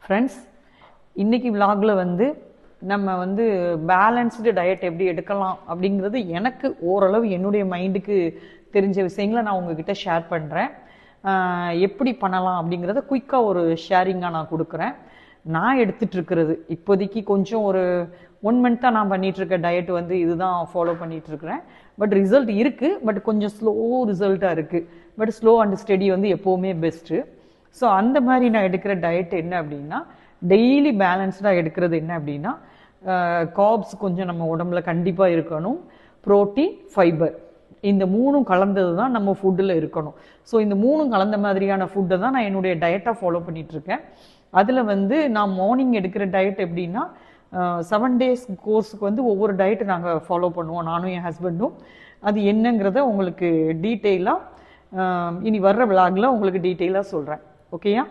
Friends, இன்றைக்கி விலாகில் வந்து நம்ம வந்து பேலன்ஸ்டு டயட் எப்படி எடுக்கலாம் அப்படிங்கிறது எனக்கு ஓரளவு என்னுடைய மைண்டுக்கு தெரிஞ்ச விஷயங்களை நான் உங்ககிட்ட ஷேர் பண்ணுறேன். எப்படி பண்ணலாம் அப்படிங்கிறத குயிக்காக ஒரு ஷேரிங்காக நான் கொடுக்குறேன். நான் எடுத்துகிட்ருக்கிறது இப்போதைக்கு கொஞ்சம் ஒரு 1 மந்த்தாக நான் பண்ணிகிட்ருக்க டயட் வந்து இதுதான் ஃபாலோ பண்ணிகிட்ருக்கிறேன். பட் ரிசல்ட் இருக்குது, பட் கொஞ்சம் ஸ்லோ ரிசல்ட்டாக இருக்குது. பட் ஸ்லோ அண்ட் ஸ்டெடி வந்து எப்போவுமே பெஸ்ட்டு. ஸோ அந்த மாதிரி நான் எடுக்கிற டயட் என்ன அப்படின்னா, டெய்லி பேலன்ஸ்டாக எடுக்கிறது என்ன அப்படின்னா, கார்ப்ஸ் கொஞ்சம் நம்ம உடம்புல கண்டிப்பாக இருக்கணும், புரோட்டீன், ஃபைபர், இந்த 3 கலந்தது தான் நம்ம ஃபுட்டில் இருக்கணும். ஸோ இந்த 3 கலந்த மாதிரியான ஃபுட்டை தான் நான் என்னுடைய டயட்டாக ஃபாலோ பண்ணிகிட்ருக்கேன். அதில் வந்து நான் மார்னிங் எடுக்கிற டயட் எப்படின்னா, 7 days கோர்ஸுக்கு வந்து ஒவ்வொரு டயட்டு நாங்கள் ஃபாலோ பண்ணுவோம், நானும் என் ஹஸ்பண்டும். அது என்னங்கிறத உங்களுக்கு டீட்டெயிலாக இனி வர்ற விலாகில் உங்களுக்கு டீட்டெயிலாக சொல்கிறேன். ஓகேயா?